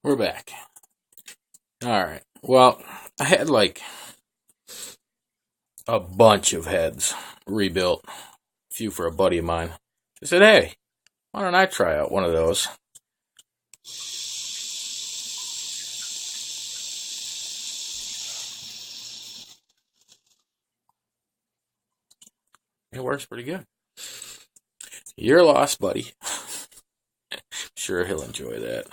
We're back. Alright. Well, I had like a bunch of heads rebuilt. A few for a buddy of mine. I said, hey, why don't I try out one of those? It works pretty good. Your loss, buddy. Sure, he'll enjoy that.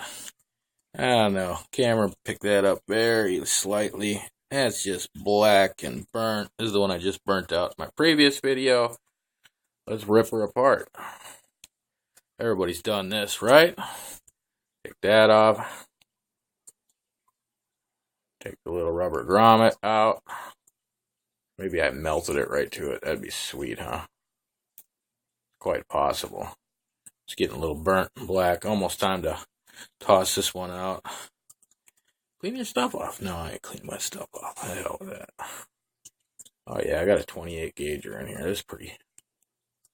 I don't know. Camera picked that up very slightly. That's just black and burnt. This is the one I just burnt out in my previous video. Let's rip her apart. Everybody's done this, right? Take that off. Take the little rubber grommet out. Maybe I melted it right to it. That'd be sweet, huh? Quite possible. It's getting a little burnt and black. Almost time to toss this one out. Clean your stuff off. No, I ain't cleaned my stuff off. I hell with that. Oh yeah, I got a 28 gauger in here. That's pretty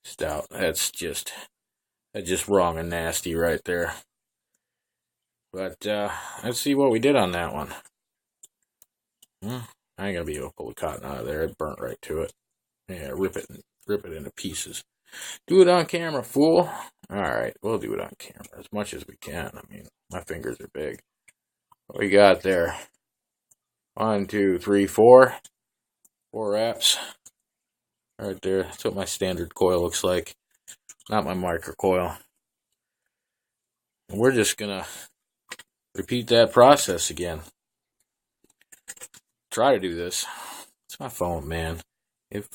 stout. That's just wrong and nasty right there. But let's see what we did on that one. I ain't gonna be able to pull the cotton out of there. It burnt right to it. Yeah, rip it into pieces. Do it on camera, fool. Alright, we'll do it on camera as much as we can. I mean, my fingers are big. What we got there? 1, 2, 3, 4. 4 wraps. Right there. That's what my standard coil looks like. Not my micro coil. And we're just gonna repeat that process again. Try to do this. It's my phone, man. If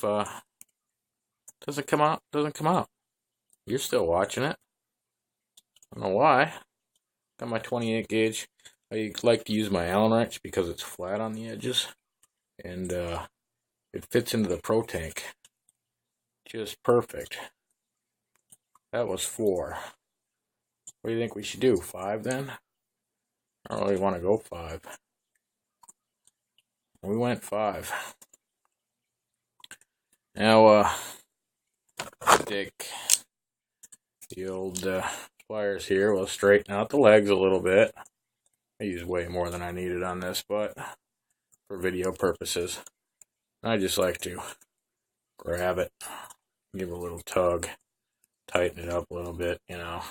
doesn't come out, doesn't come out. You're still watching it. I don't know why. Got my 28 gauge. I like to use my Allen wrench because it's flat on the edges. And it fits into the protank just perfect. That was 4. What do you think we should do? 5 then? I don't really want to go 5. We went 5. Now, take the old pliers here. We'll straighten out the legs a little bit. I used way more than I needed on this, but for video purposes, I just like to grab it, give it a little tug, tighten it up a little bit, you know,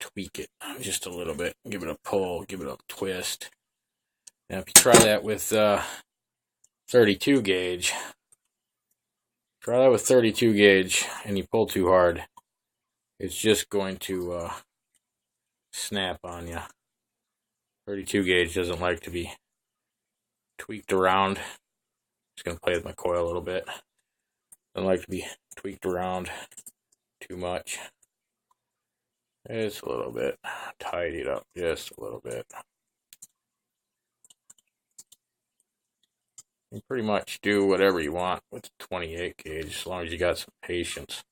tweak it just a little bit, give it a pull, give it a twist. Now, if you try that with 32 gauge, and you pull too hard, it's just going to snap on you. 32 gauge doesn't like to be tweaked around. Just going to play with my coil a little bit. Doesn't like to be tweaked around too much. Just a little bit. Tidy it up just a little bit. You can pretty much do whatever you want with the 28 gauge as long as you got some patience.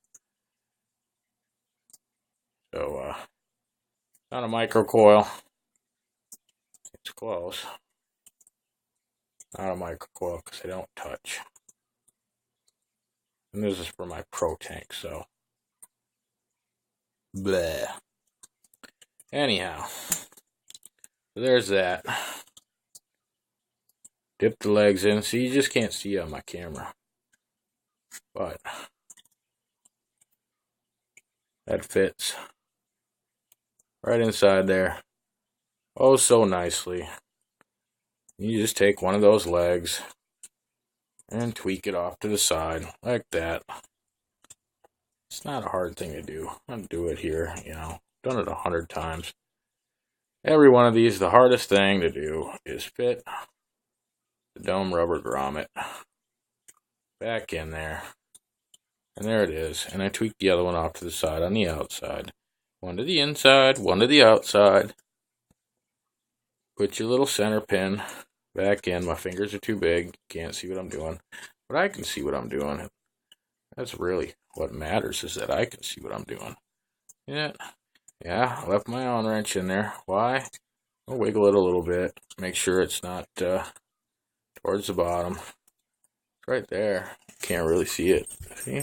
So, not a micro coil. It's close. Not a micro coil because they don't touch. And this is for my protank, so. Bleh. Anyhow. So there's that. Dip the legs in. See, you just can't see on my camera. But that fits right inside there. Oh, so nicely. You just take one of those legs and tweak it off to the side like that. It's not a hard thing to do. I'll do it here, you know. Done it 100 times. Every one of these, the hardest thing to do is fit the dome rubber grommet back in there. And there it is. And I tweaked the other one off to the side on the outside. One to the inside, one to the outside. Put your little center pin back in. My fingers are too big. Can't see what I'm doing. But I can see what I'm doing. That's really what matters, is that I can see what I'm doing. Yeah, I left my Allen wrench in there. Why? I'll wiggle it a little bit. Make sure it's not towards the bottom. It's right there. Can't really see it. See?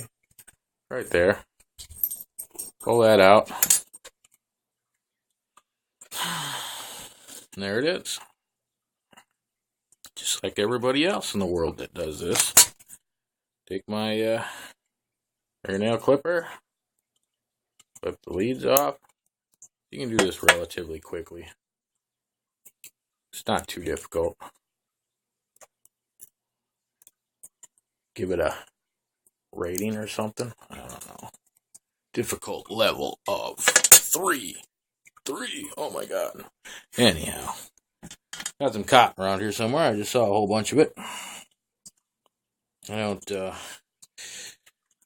Right there. Pull that out. And there it is. Just like everybody else in the world that does this. Take my fingernail clipper, flip the leads off. You can do this relatively quickly. It's not too difficult. Give it a rating or something. I don't know. Difficult level of 3. 3. Oh my god. Anyhow. Got some cotton around here somewhere. I just saw a whole bunch of it. I don't,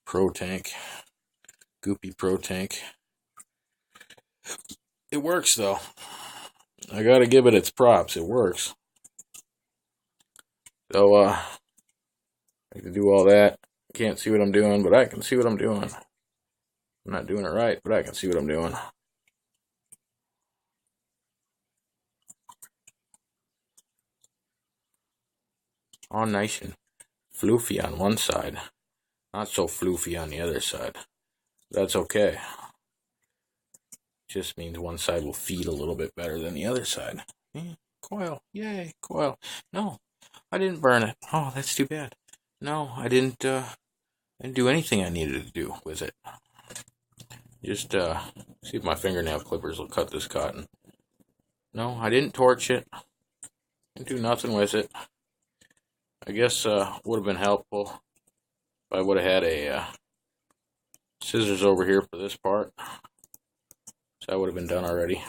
protank. Goopy protank. It works though. I gotta give it its props. It works. So, I can do all that. Can't see what I'm doing, but I can see what I'm doing. I'm not doing it right, but I can see what I'm doing. All nice and floofy on one side. Not so floofy on the other side. That's okay. Just means one side will feed a little bit better than the other side. Coil. Yay, coil. No, I didn't burn it. Oh, that's too bad. No, I didn't do anything I needed to do with it. Just see if my fingernail clippers will cut this cotton. No, I didn't torch it. Didn't do nothing with it. I guess would have been helpful if I would have had a scissors over here for this part. So that would have been done already.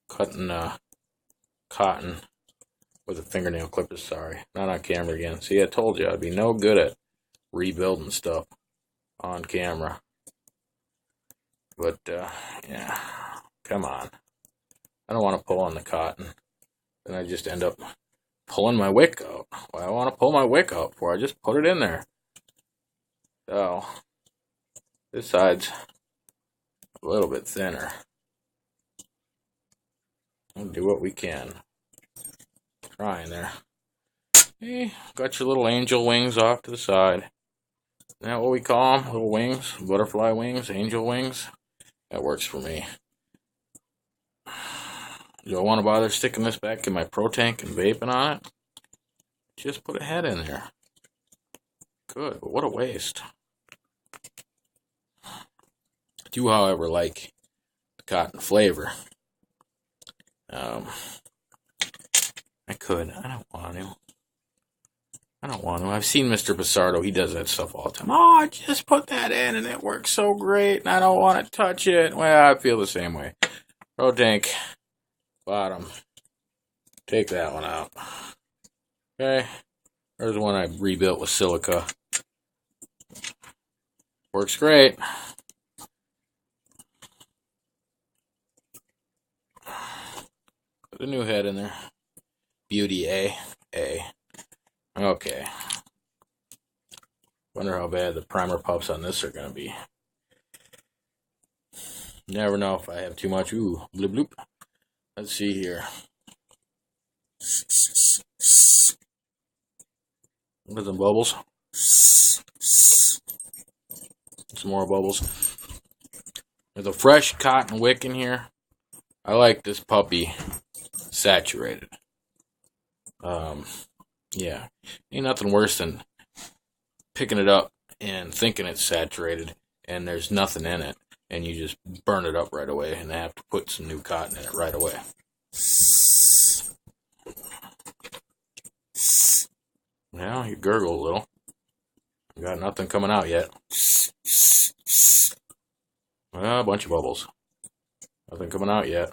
Cutting cotton with a fingernail clipper. Sorry, not on camera again. See, I told you I'd be no good at rebuilding stuff on camera. But yeah, come on. I don't want to pull on the cotton. Then I just end up pulling my wick out. Why I want to pull my wick out for? I just put it in there. So this side's a little bit thinner. We'll do what we can. Trying there. Hey, got your little angel wings off to the side. Isn't that what we call them? Little wings? Butterfly wings? Angel wings? That works for me. Do I want to bother sticking this back in my protank and vaping on it? Just put a head in there. Good, but what a waste. I do, however, like the cotton flavor. I could. I don't want to. I've seen Mr. Basardo. He does that stuff all the time. Oh, I just put that in and it works so great and I don't want to touch it. Well, I feel the same way. Protank. Bottom. Take that one out. Okay. There's one I rebuilt with silica. Works great. Put a new head in there. Beauty A. Okay. Wonder how bad the primer puffs on this are going to be. Never know if I have too much. Ooh, bloop bloop. Let's see here. Look at them bubbles. Some more bubbles. There's a fresh cotton wick in here. I like this puppy saturated. Yeah. Ain't nothing worse than picking it up and thinking it's saturated and there's nothing in it. And you just burn it up right away and have to put some new cotton in it right away. Now you gurgle a little. Got nothing coming out yet. Well, a bunch of bubbles. Nothing coming out yet.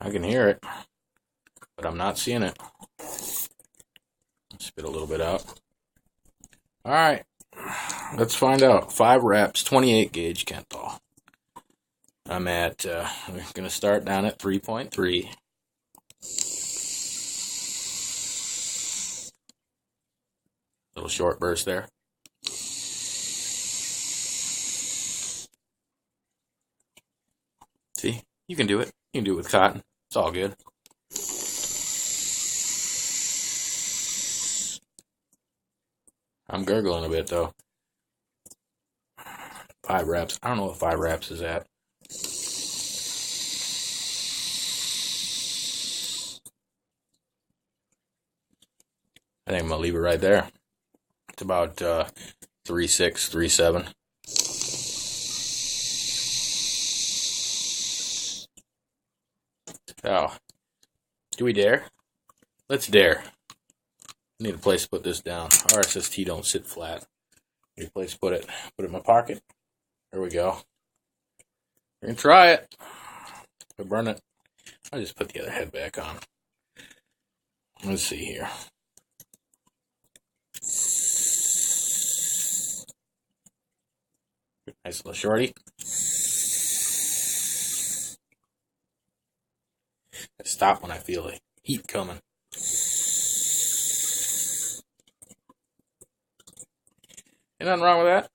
I can hear it, but I'm not seeing it. Spit a little bit out. All right, let's find out. 5 reps, 28 gauge Kenthal. I'm at, we're going to start down at 3.3. Little short burst there. See, you can do it. You can do it with cotton. It's all good. I'm gurgling a bit though. 5 reps. I don't know what 5 reps is at. I think I'm gonna leave it right there. It's about 3.6, 3.7. Oh, do we dare? Let's dare. I need a place to put this down. RSST don't sit flat. Need a place to put it. Put it in my pocket. There we go. We're gonna try it. If I burn it, I'll just put the other head back on. Let's see here. Nice little shorty. I stop when I feel the heat coming. Ain't nothing wrong with that.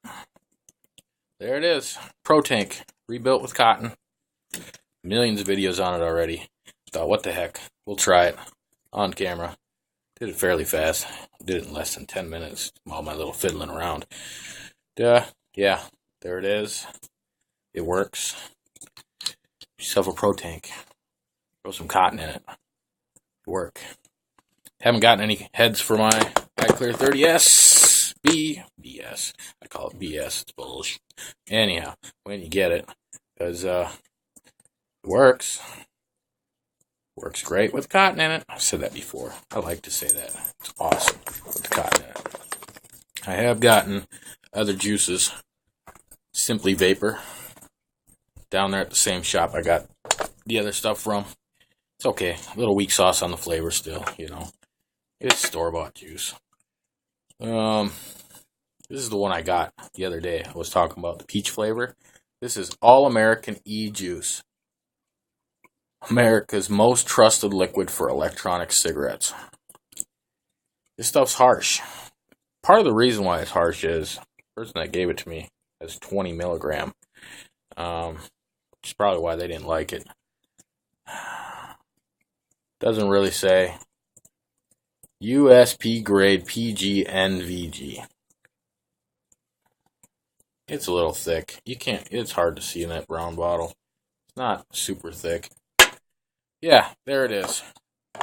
There it is. Protank, rebuilt with cotton. Millions of videos on it already. Thought, what the heck? We'll try it on camera. Did it fairly fast. Did it in less than 10 minutes. All my little fiddling around. Yeah, there it is. It works. Yourself a Protank. Throw some cotton in it. Work. Haven't gotten any heads for my iClear 30S. BS. I call it BS. It's bullshit. Anyhow, when you get it, because it works. Works great with cotton in it. I've said that before. I like to say that. It's awesome with cotton in it. I have gotten other juices. Simply Vapor. Down there at the same shop I got the other stuff from. It's okay. A little weak sauce on the flavor still, you know. It's store-bought juice. This is the one I got the other day. I was talking about the peach flavor. This is All-American E-Juice. America's most trusted liquid for electronic cigarettes. This stuff's harsh. Part of the reason why it's harsh is the person that gave it to me has 20 milligram. Which is probably why they didn't like it. Doesn't really say. USP grade PGNVG. It's a little thick. It's hard to see in that brown bottle. It's not super thick. Yeah, there it is.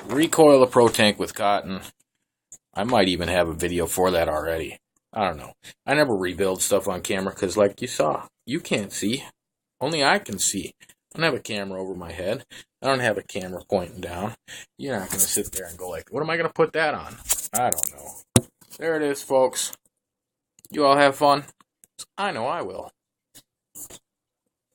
Recoil a Protank with cotton. I might even have a video for that already. I don't know. I never rebuild stuff on camera because, like you saw, you can't see. Only I can see. I don't have a camera over my head. I don't have a camera pointing down. You're not going to sit there and go like, what am I going to put that on? I don't know. There it is, folks. You all have fun. I know I will.